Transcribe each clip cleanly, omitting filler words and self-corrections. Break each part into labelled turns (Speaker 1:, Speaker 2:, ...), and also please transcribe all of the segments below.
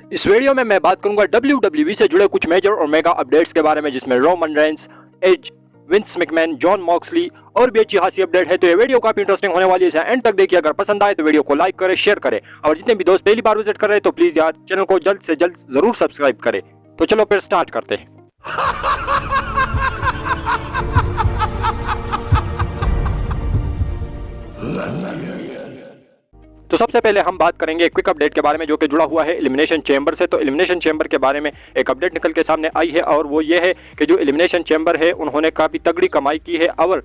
Speaker 1: इस वीडियो में मैं बात करूंगा WWE से जुड़े कुछ मेजर और मेगा अपडेट्स के बारे में, जिसमें Roman Reigns, Edge, Vince McMahon, Jon Moxley और भी अच्छी खासी अपडेट है। तो ये वीडियो काफी इंटरेस्टिंग होने वाली है, इसे एंड तक देखिए। अगर पसंद आए तो वीडियो को लाइक करें, शेयर करें और जितने भी दोस्त पहली बार विजिट कर रहे हैं तो प्लीज यार चैनल को जल्द से जल्द जरूर सब्सक्राइब करें। तो चलो फिर स्टार्ट करते हैं। तो सबसे पहले हम बात करेंगे क्विक अपडेट के बारे में, जो कि जुड़ा हुआ है एलिमिनेशन चैम्बर से। तो एलिमिनेशन चैम्बर के बारे में एक अपडेट निकल के सामने आई है और वो ये है कि जो एलिमिनेशन चैम्बर है उन्होंने काफ़ी तगड़ी कमाई की है, और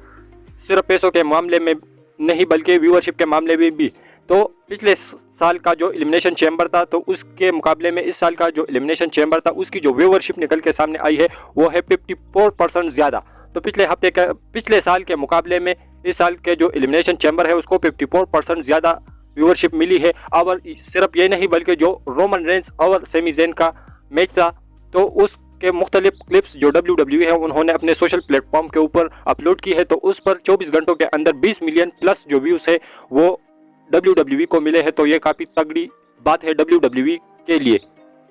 Speaker 1: सिर्फ पैसों के मामले में नहीं बल्कि व्यूअरशिप के मामले में भी। तो पिछले साल का जो एलिमिनेशन चैम्बर था तो उसके मुकाबले में इस साल का जो एलिमिनेशन चैम्बर था उसकी जो व्यूअरशिप निकल के सामने आई है वो है 54% ज़्यादा। तो पिछले साल के मुकाबले में इस साल के जो एलिमिनेशन चैम्बर है उसको 54% ज़्यादा व्यूअरशिप मिली है। और सिर्फ ये नहीं बल्कि जो रोमन रेंस और सेमी ज़ेन का मैच था तो उसके मुख्तलिफ क्लिप्स जो WWE है उन्होंने अपने सोशल प्लेटफॉर्म के ऊपर अपलोड की है। तो उस पर 24 घंटों के अंदर 20 मिलियन प्लस जो व्यूज़ है वो WWE को मिले हैं। तो ये काफ़ी तगड़ी बात है WWE के लिए।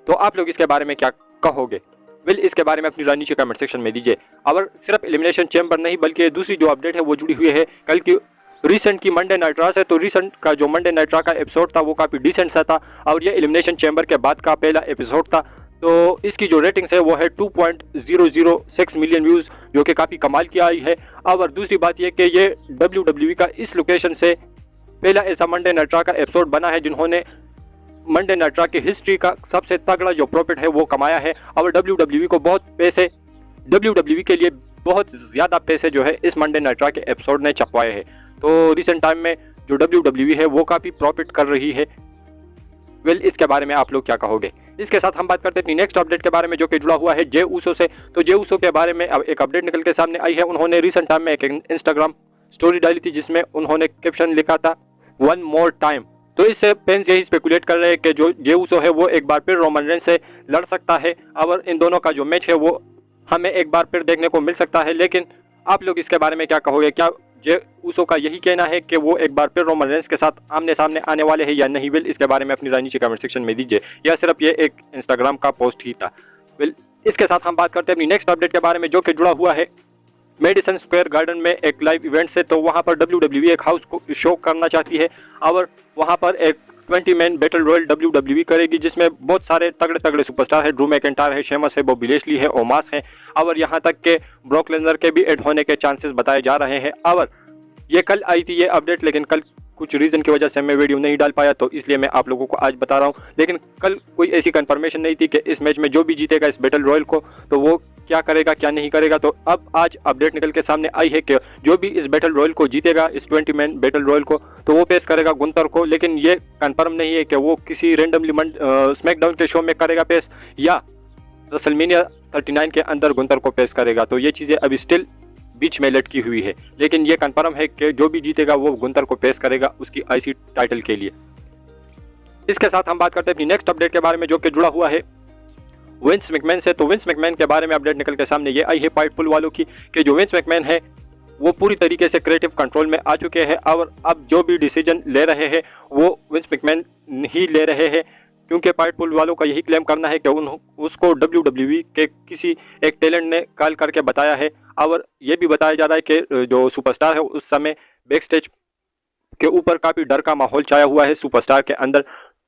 Speaker 1: तो आप लोग इसके बारे में क्या कहोगे? इसके बारे में अपनी राय नीचे कमेंट सेक्शन में दीजिए। और सिर्फ एलिमिनेशन चैम्बर नहीं बल्कि दूसरी जो अपडेट है वो जुड़ी हुई है कल की रिसेंट की मंडे नाइट रॉ से। तो रिसेंट का जो मंडे नाइट रॉ का एपिसोड था वो काफ़ी डिसेंट सा था और ये एलिमिनेशन चैम्बर के बाद का पहला एपिसोड था। तो इसकी जो रेटिंग्स है वो है 2.006 मिलियन व्यूज़, जो कि काफ़ी कमाल की आई है। और दूसरी बात ये कि ये WWE का इस लोकेशन से पहला ऐसा मंडे नाइट रॉ का एपिसोड बना है जिन्होंने मंडे नाइट रॉ की हिस्ट्री का सबसे तगड़ा जो प्रॉफिट है वो कमाया है। और WWE को बहुत पैसे, WWE के लिए बहुत ज़्यादा पैसे जो है इस मंडे नाइट रॉ के एपिसोड ने चपवाए हैं। तो रिसेंट टाइम में जो WWE है वो काफ़ी प्रॉफिट कर रही है। इसके बारे में आप लोग क्या कहोगे? इसके साथ हम बात करते हैं अपनी नेक्स्ट अपडेट के बारे में, जो कि जुड़ा हुआ है जे ऊसो से। तो जे ऊसो के बारे में अब एक अपडेट निकल के सामने आई है। उन्होंने रिसेंट टाइम में एक इंस्टाग्राम स्टोरी डाली थी जिसमें उन्होंने कैप्शन लिखा था 1 more time। तो इससे फैंस यही स्पेकुलेट कर रहे हैं कि जो जे ऊसो है वो एक बार फिर रोमन रेंस से लड़ सकता है और इन दोनों का जो मैच है वो हमें एक बार फिर देखने को मिल सकता है। लेकिन आप लोग इसके बारे में क्या कहोगे? क्या जे ऊसो का यही कहना है कि वो एक बार फिर रोमन रेंस के साथ आमने सामने आने वाले हैं या नहीं? इसके बारे में अपनी राय नीचे कमेंट सेक्शन में दीजिए, या सिर्फ ये एक इंस्टाग्राम का पोस्ट ही था? इसके साथ हम बात करते हैं अपनी नेक्स्ट अपडेट के बारे में, जो कि जुड़ा हुआ है मेडिसन स्क्वायर गार्डन में एक लाइव इवेंट से। तो वहाँ पर WWE एक हाउस को शो करना चाहती है और वहाँ पर एक 20 मैन बैटल रॉयल WWE करेगी, जिसमें बहुत सारे तगड़े तगड़े सुपरस्टार है। ड्रू मैकिंटायर है, शेमस है, बॉबी लैशली है, ओमास है और यहाँ तक के ब्रॉक लेसनर के भी ऐड होने के चांसेस बताए जा रहे हैं। और ये कल आई थी ये अपडेट, लेकिन कल कुछ रीज़न की वजह से मैं वीडियो नहीं डाल पाया, तो इसलिए मैं आप लोगों को आज बता रहा हूँ। लेकिन कल कोई ऐसी कंफर्मेशन नहीं थी कि इस मैच में जो भी जीतेगा इस बैटल रॉयल को तो वो क्या करेगा क्या नहीं करेगा। तो अब आज अपडेट निकल के सामने आई है कि जो भी इस बैटल रॉयल को जीतेगा, इस 20 मैन बैटल रॉयल को, तो वो पेश करेगा गुंतर को। लेकिन ये कंफर्म नहीं है कि वो किसी रेंडमली स्मैकडाउन के शो में करेगा पेश या रेसलमेनिया 39 के अंदर गुंतर को पेश करेगा। तो ये चीज़ें अभी स्टिल बीच में लटकी हुई है, लेकिन ये कंफर्म है कि जो भी जीतेगा वो गुंतर को पेश करेगा उसकी IC टाइटल के लिए। इसके साथ हम बात करते हैं अपनी नेक्स्ट अपडेट के बारे में, जो कि जुड़ा हुआ है विंस मैकमैन से। तो विंस मैकमैन के बारे में अपडेट निकल के सामने ये आई है फाइटफुल वालों की कि जो विंस मैकमैन है वो पूरी तरीके से क्रिएटिव कंट्रोल में आ चुके हैं और अब जो भी डिसीजन ले रहे हैं वो विंस मैकमैन ही ले रहे हैं, क्योंकि फाइटफुल वालों का यही क्लेम करना है कि उसको WWE के किसी एक टैलेंट ने कॉल करके बताया है। और ये भी बताया जा रहा है कि जो सुपरस्टार है उस समय बैक स्टेज के ऊपर काफ़ी डर का माहौल छाया हुआ है सुपरस्टार के अंदर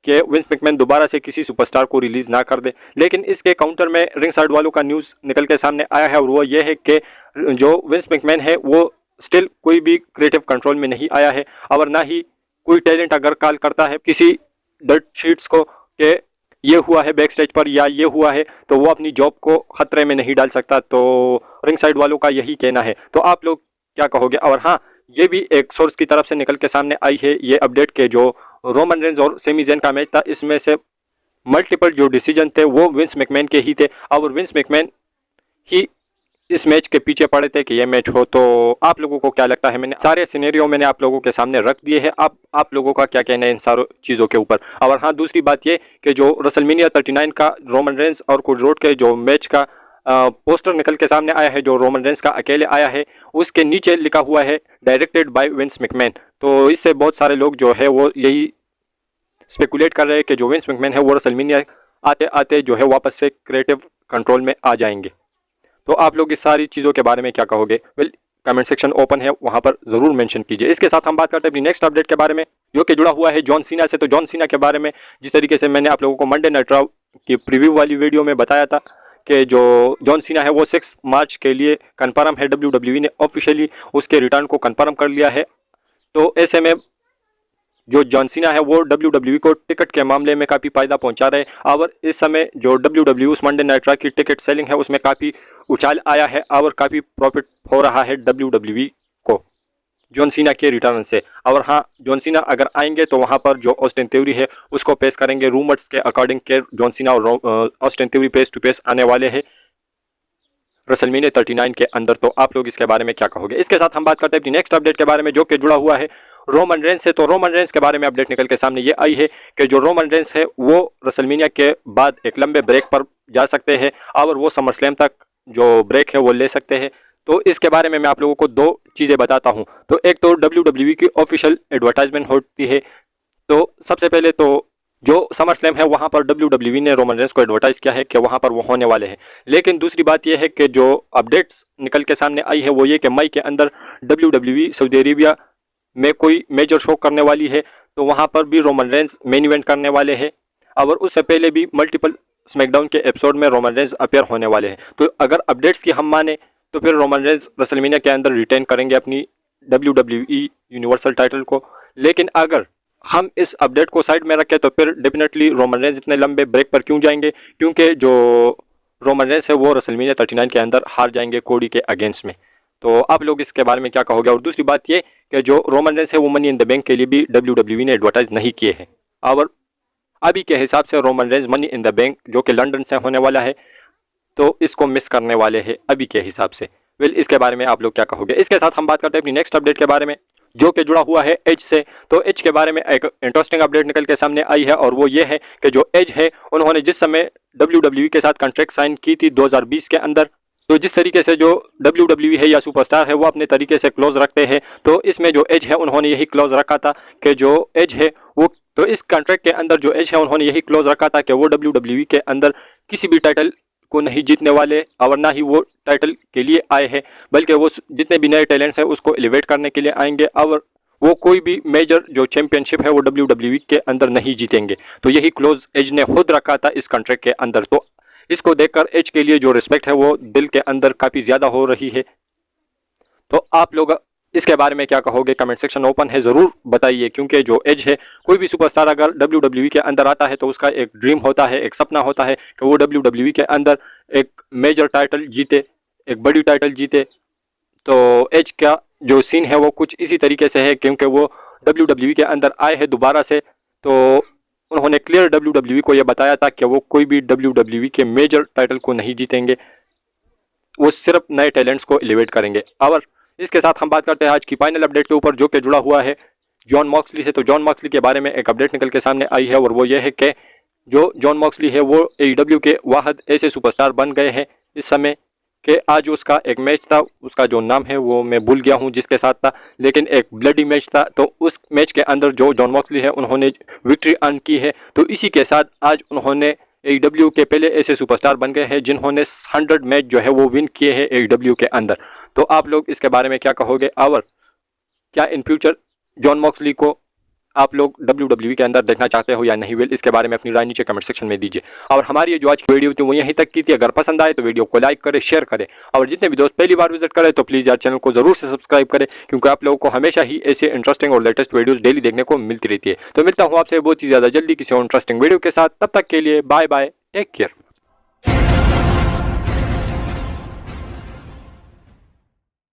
Speaker 1: कि विंस मैकमैन दोबारा से किसी सुपरस्टार को रिलीज़ ना कर दे। लेकिन इसके काउंटर में रिंग साइड वालों का न्यूज़ निकल के सामने आया है और वो ये है कि जो विंस मैकमैन है वो स्टिल कोई भी क्रिएटिव कंट्रोल में नहीं आया है और ना ही कोई टैलेंट अगर कॉल करता है किसी डर्ट शीट्स को कि ये हुआ है बैक स्टेज पर या ये हुआ है, तो वो अपनी जॉब को खतरे में नहीं डाल सकता। तो रिंग साइड वालों का यही कहना है। तो आप लोग क्या कहोगे? और हाँ, ये भी एक सोर्स की तरफ से निकल के सामने आई है ये अपडेट के जो रोमन रेंस और सेमी ज़ेन का मैच था इसमें से मल्टीपल जो डिसीजन थे वो विंस मैकमैन के ही थे और विंस मैकमैन ही इस मैच के पीछे पड़े थे कि ये मैच हो। तो आप लोगों को क्या लगता है? मैंने सारे सिनेरियो मैंने आप लोगों के सामने रख दिए हैं। आप लोगों का क्या कहना है इन सारों चीज़ों के ऊपर? और हाँ, दूसरी बात ये कि जो रेसलमेनिया 39 का रोमन रेंस और कोडी रोड के जो मैच का पोस्टर निकल के सामने आया है, जो रोमन रेंस का अकेले आया है, उसके नीचे लिखा हुआ है डायरेक्टेड बाय विंस मैकमैन। तो इससे बहुत सारे लोग जो है वो यही स्पेकुलेट कर रहे हैं कि जो विंस मैकमैन है वो रेसलमेनिया आते आते जो है वापस से क्रिएटिव कंट्रोल में आ जाएंगे। तो आप लोग इस सारी चीज़ों के बारे में क्या कहोगे? वेल, कमेंट सेक्शन ओपन है, वहां पर ज़रूर मेंशन कीजिए। इसके साथ हम बात करते हैं अपनी नेक्स्ट अपडेट के बारे में, जो कि जुड़ा हुआ है जॉन सीना से। तो जॉन सीना के बारे में जिस तरीके से मैंने आप लोगों को मंडे नाइट रॉ की प्रीव्यू वाली वीडियो में बताया था कि जो जॉन सीना है वो 6 मार्च के लिए कन्फर्म है। WWE ने ऑफिशियली उसके रिटर्न को कन्फर्म कर लिया है। तो ऐसे में जो जॉन सीना है वो WWE को टिकट के मामले में काफ़ी फायदा पहुंचा रहे हैं और इस समय जो WWE उस मंडे नाइट रॉ की टिकट सेलिंग है उसमें काफ़ी उछाल आया है और काफ़ी प्रॉफिट हो रहा है WWE को जॉन सीना के रिटर्न से। और हाँ, जॉन सीना अगर आएंगे तो वहाँ पर जो ऑस्टिन थ्योरी है उसको पेश करेंगे। रूमर्स के अकॉर्डिंग के जॉन सीना और Austin Theory face to face आने वाले हैं रेसलमेनिया 39 के अंदर। तो आप लोग इसके बारे में क्या कहोगे? इसके साथ हम बात करते हैं अपनी नेक्स्ट अपडेट के बारे में, जो कि जुड़ा हुआ है रोमन रेंस से। तो रोमन रेंस के बारे में अपडेट निकल के सामने ये आई है कि जो रोमन रेंस है वो रेसलमेनिया के बाद एक लंबे ब्रेक पर जा सकते हैं और वो समर स्लैम तक जो ब्रेक है वो ले सकते हैं। तो इसके बारे में मैं आप लोगों को 2 चीज़ें बताता हूं। तो एक तो WWE की ऑफिशियल एडवर्टाइजमेंट होती है। तो सबसे पहले तो जो समर स्लैम है वहां पर WWE ने रोमन रेंस को एडवर्टाइज किया है कि वहां पर वो होने वाले हैं। लेकिन दूसरी बात यह है कि जो अपडेट्स निकल के सामने आई है वो ये कि मई के अंदर WWE सऊदी अरेबिया में कोई मेजर शो करने वाली है। तो वहां पर भी रोमन रेंस मेन इवेंट करने वाले हैं और उससे पहले भी मल्टीपल स्मैकडाउन के एपिसोड में रोमन रेंस अपेयर होने वाले हैं। तो अगर अपडेट्स की हम माने तो फिर रोमन रेंस रेसलमेनिया के अंदर रिटेन करेंगे अपनी WWE यूनिवर्सल टाइटल को। लेकिन अगर हम इस अपडेट को साइड में रखें तो फिर डेफिनेटली रोमन रेंस इतने लंबे ब्रेक पर क्यों जाएंगे, क्योंकि जो रोमन रेंस है वो रेसलमेनिया 39 के अंदर हार जाएंगे कोडी के अगेंस्ट में। तो आप लोग इसके बारे में क्या कहोगे? और दूसरी बात ये कि जो रोमन रेंस है वो मनी इन द बैंक के लिए भी WWE ने एडवर्टाइज नहीं किए हैं और अभी के हिसाब से Roman Reigns money in the bank जो कि लंदन से होने वाला है तो इसको मिस करने वाले हैं अभी के हिसाब से। वेल, इसके बारे में आप लोग क्या कहोगे? इसके साथ हम बात करते हैं अपनी नेक्स्ट अपडेट के बारे में, जो कि जुड़ा हुआ है एज से। तो एज के बारे में एक इंटरेस्टिंग अपडेट निकल के सामने आई है और वो ये है कि जो एज है उन्होंने जिस समय WWE के साथ कॉन्ट्रैक्ट साइन की थी 2020 के अंदर, तो जिस तरीके से जो WWE है या सुपरस्टार है वो अपने तरीके से क्लोज रखते हैं, तो इसमें जो एज है उन्होंने यही क्लोज रखा था कि जो एज है वो, तो इस कॉन्ट्रैक्ट के अंदर जो एज है उन्होंने यही क्लोज रखा था कि वो WWE के अंदर किसी भी टाइटल को नहीं जीतने वाले और ना ही वो टाइटल के लिए आए हैं, बल्कि वो जितने भी नए टैलेंट्स हैं उसको एलिवेट करने के लिए आएंगे और वो कोई भी मेजर जो चैंपियनशिप है वो WWE के अंदर नहीं जीतेंगे। तो यही क्लोज एज ने खुद रखा था इस कॉन्ट्रैक्ट के अंदर। तो इसको देखकर एज के लिए जो रिस्पेक्ट है वो दिल के अंदर काफ़ी ज़्यादा हो रही है। तो आप लोग इसके बारे में क्या कहोगे? कमेंट सेक्शन ओपन है, ज़रूर बताइए, क्योंकि जो एज है कोई भी सुपरस्टार अगर WWE के अंदर आता है तो उसका एक ड्रीम होता है, एक सपना होता है कि वो WWE के अंदर एक मेजर टाइटल जीते, एक बड़ी टाइटल जीते। तो एज का जो सीन है वो कुछ इसी तरीके से है, क्योंकि वो WWE के अंदर आए हैं दोबारा से, तो उन्होंने क्लियर WWE को ये बताया था कि वो कोई भी WWE के मेजर टाइटल को नहीं जीतेंगे, वो सिर्फ नए टैलेंट्स को एलिवेट करेंगे। और इसके साथ हम बात करते हैं आज की फाइनल अपडेट के ऊपर, जो कि जुड़ा हुआ है जॉन मॉक्सली से। तो जॉन मॉक्सली के बारे में एक अपडेट निकल के सामने आई है और वो ये है कि जो जॉन मॉक्सली है वो AEW के वाहद ऐसे सुपरस्टार बन गए हैं इस समय कि आज उसका एक मैच था, उसका जो नाम है वो मैं भूल गया हूँ जिसके साथ था, लेकिन एक ब्लडी मैच था। तो उस मैच के अंदर जो जॉन मॉक्सली है उन्होंने विक्ट्री अर्न की है। तो इसी के साथ आज उन्होंने AEW के पहले ऐसे सुपरस्टार बन गए हैं जिन्होंने 100 मैच जो है वो विन किए हैं AEW के अंदर। तो आप लोग इसके बारे में क्या कहोगे? और क्या इन फ्यूचर जॉन मॉक्सली को आप लोग WWE के अंदर देखना चाहते हो या नहीं? वेल, इसके बारे में अपनी राय नीचे कमेंट सेक्शन में दीजिए। और हमारी ये जो आज की वीडियो थी वो यहीं तक की थी। अगर पसंद आए तो वीडियो को लाइक करें, शेयर करें, और जितने भी दोस्त पहली बार विजिट करें तो प्लीज़ यार चैनल को जरूर से सब्सक्राइब करें, क्योंकि आप लोगों को हमेशा ही ऐसे इंटरेस्टिंग और लेटेस्ट वीडियोज़ डेली देखने को मिलती रहती है। तो मिलता हूँ आपसे बहुत ही ज़्यादा जल्दी किसी और इंटरेस्टिंग वीडियो के साथ। तब तक के लिए बाय बाय, टेक केयर।